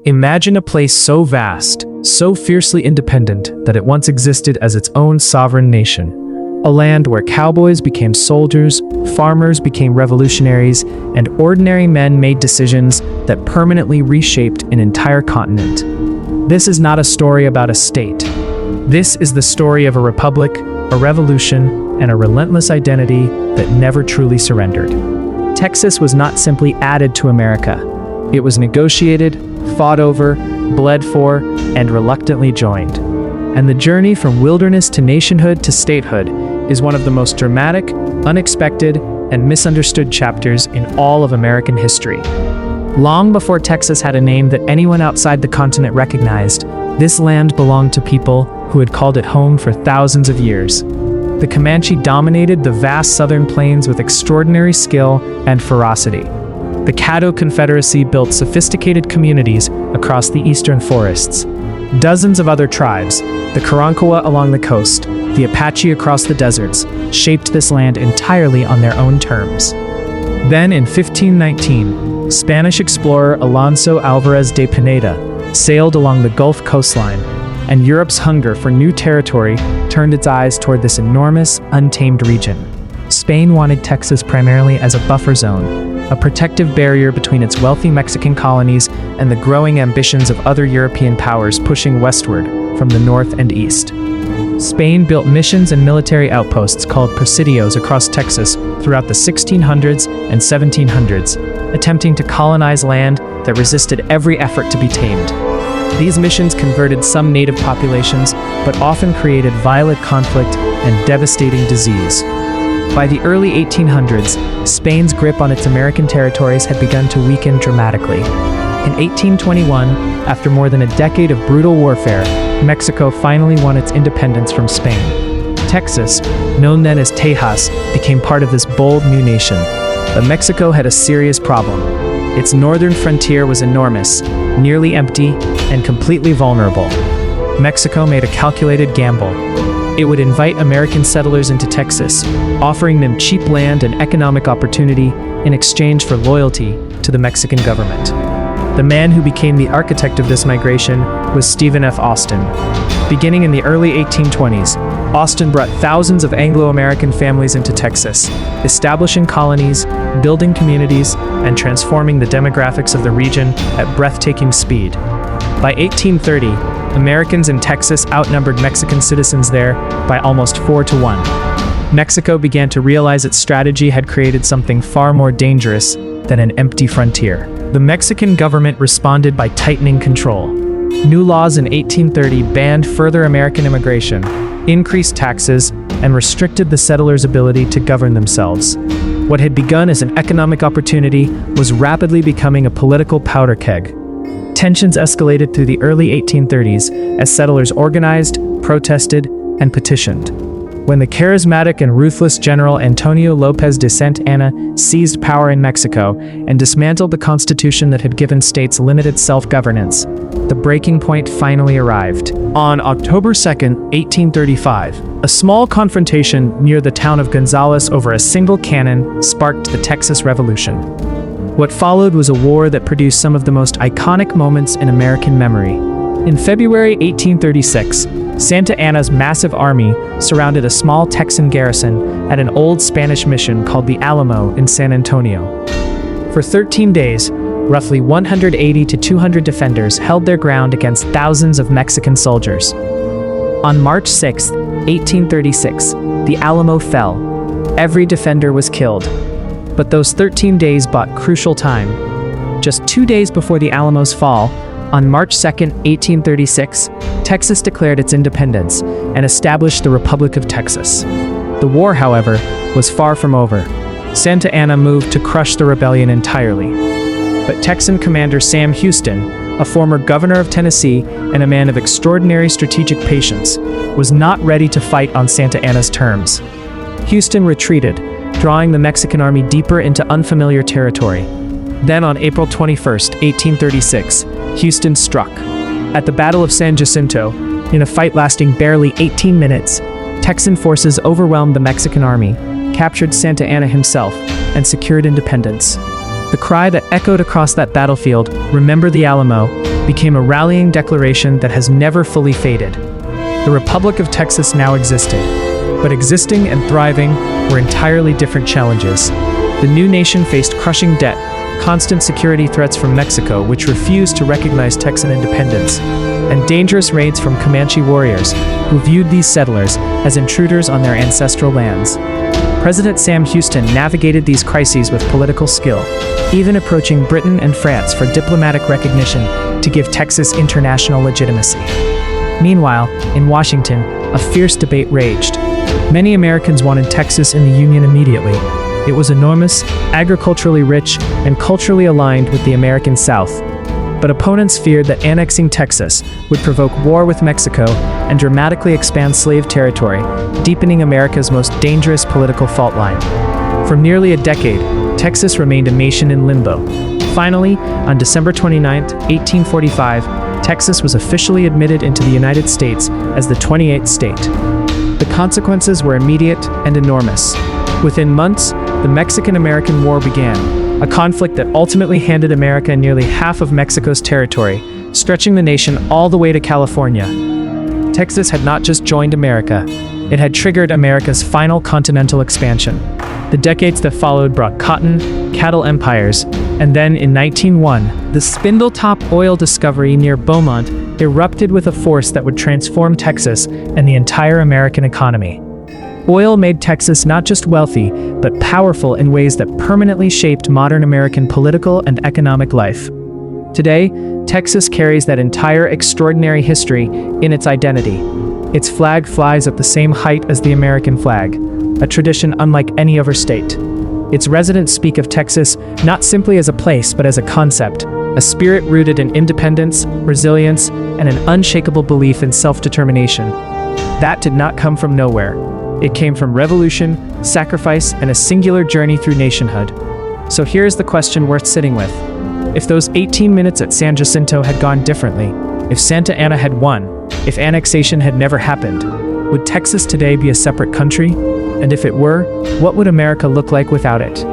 Imagine a place so vast, so fiercely independent that it once existed as its own sovereign nation. A land where cowboys became soldiers, farmers became revolutionaries, and ordinary men made decisions that permanently reshaped an entire continent. This is not a story about a state. This is the story of a republic, a revolution, and a relentless identity that never truly surrendered. Texas was not simply added to America. It was negotiated, fought over, bled for, and reluctantly joined. And the journey from wilderness to nationhood to statehood is one of the most dramatic, unexpected, and misunderstood chapters in all of American history. Long before Texas had a name that anyone outside the continent recognized, this land belonged to people who had called it home for thousands of years. The Comanche dominated the vast southern plains with extraordinary skill and ferocity. The Caddo Confederacy built sophisticated communities across the eastern forests. Dozens of other tribes, the Karankawa along the coast, the Apache across the deserts, shaped this land entirely on their own terms. Then in 1519, Spanish explorer Alonso Alvarez de Pineda sailed along the Gulf coastline, and Europe's hunger for new territory turned its eyes toward this enormous, untamed region. Spain wanted Texas primarily as a buffer zone, a protective barrier between its wealthy Mexican colonies and the growing ambitions of other European powers pushing westward from the north and east. Spain built missions and military outposts called presidios across Texas throughout the 1600s and 1700s, attempting to colonize land that resisted every effort to be tamed. These missions converted some native populations, but often created violent conflict and devastating disease. By the early 1800s, Spain's grip on its American territories had begun to weaken dramatically. In 1821, after more than a decade of brutal warfare, Mexico finally won its independence from Spain. Texas, known then as Tejas, became part of this bold new nation. But Mexico had a serious problem. Its northern frontier was enormous, nearly empty, and completely vulnerable. Mexico made a calculated gamble. It would invite American settlers into Texas, offering them cheap land and economic opportunity in exchange for loyalty to the Mexican government. The man who became the architect of this migration was Stephen F. Austin. Beginning in the early 1820s, Austin brought thousands of Anglo-American families into Texas, establishing colonies, building communities, and transforming the demographics of the region at breathtaking speed. By 1830, Americans in Texas outnumbered Mexican citizens there by almost 4-1. Mexico began to realize its strategy had created something far more dangerous than an empty frontier. The Mexican government responded by tightening control. New laws in 1830 banned further American immigration, increased taxes, and restricted the settlers' ability to govern themselves. What had begun as an economic opportunity was rapidly becoming a political powder keg. Tensions escalated through the early 1830s as settlers organized, protested, and petitioned. When the charismatic and ruthless General Antonio López de Santa Anna seized power in Mexico and dismantled the constitution that had given states limited self-governance, the breaking point finally arrived. On October 2, 1835, a small confrontation near the town of Gonzales over a single cannon sparked the Texas Revolution. What followed was a war that produced some of the most iconic moments in American memory. In February 1836, Santa Anna's massive army surrounded a small Texan garrison at an old Spanish mission called the Alamo in San Antonio. For 13 days, roughly 180 to 200 defenders held their ground against thousands of Mexican soldiers. On March 6, 1836, the Alamo fell. Every defender was killed. But those 13 days bought crucial time. Just 2 days before the Alamo's fall, on March 2, 1836, Texas declared its independence and established the Republic of Texas. The war, however, was far from over. Santa Anna moved to crush the rebellion entirely. But Texan Commander Sam Houston, a former governor of Tennessee and a man of extraordinary strategic patience, was not ready to fight on Santa Anna's terms. Houston retreated, drawing the Mexican army deeper into unfamiliar territory. Then on April 21, 1836, Houston struck. At the Battle of San Jacinto, in a fight lasting barely 18 minutes, Texan forces overwhelmed the Mexican army, captured Santa Anna himself, and secured independence. The cry that echoed across that battlefield, "Remember the Alamo," became a rallying declaration that has never fully faded. The Republic of Texas now existed, but existing and thriving were entirely different challenges. The new nation faced crushing debt, constant security threats from Mexico, which refused to recognize Texan independence, and dangerous raids from Comanche warriors, who viewed these settlers as intruders on their ancestral lands. President Sam Houston navigated these crises with political skill, even approaching Britain and France for diplomatic recognition to give Texas international legitimacy. Meanwhile, in Washington, a fierce debate raged. Many Americans wanted Texas in the Union immediately. It was enormous, agriculturally rich, and culturally aligned with the American South. But opponents feared that annexing Texas would provoke war with Mexico and dramatically expand slave territory, deepening America's most dangerous political fault line. For nearly a decade, Texas remained a nation in limbo. Finally, on December 29, 1845, Texas was officially admitted into the United States as the 28th state. The consequences were immediate and enormous. Within months, the Mexican-American War began, a conflict that ultimately handed America nearly half of Mexico's territory, stretching the nation all the way to California. Texas had not just joined America, it had triggered America's final continental expansion. The decades that followed brought cotton, cattle empires, and then in 1901, the Spindletop oil discovery near Beaumont erupted with a force that would transform Texas and the entire American economy. Oil made Texas not just wealthy, but powerful in ways that permanently shaped modern American political and economic life. Today, Texas carries that entire extraordinary history in its identity. Its flag flies at the same height as the American flag, a tradition unlike any other state. Its residents speak of Texas not simply as a place, but as a concept, a spirit rooted in independence, resilience, and an unshakable belief in self-determination. That did not come from nowhere. It came from revolution, sacrifice, and a singular journey through nationhood. So here's the question worth sitting with. If those 18 minutes at San Jacinto had gone differently, if Santa Anna had won, if annexation had never happened, would Texas today be a separate country? And if it were, what would America look like without it?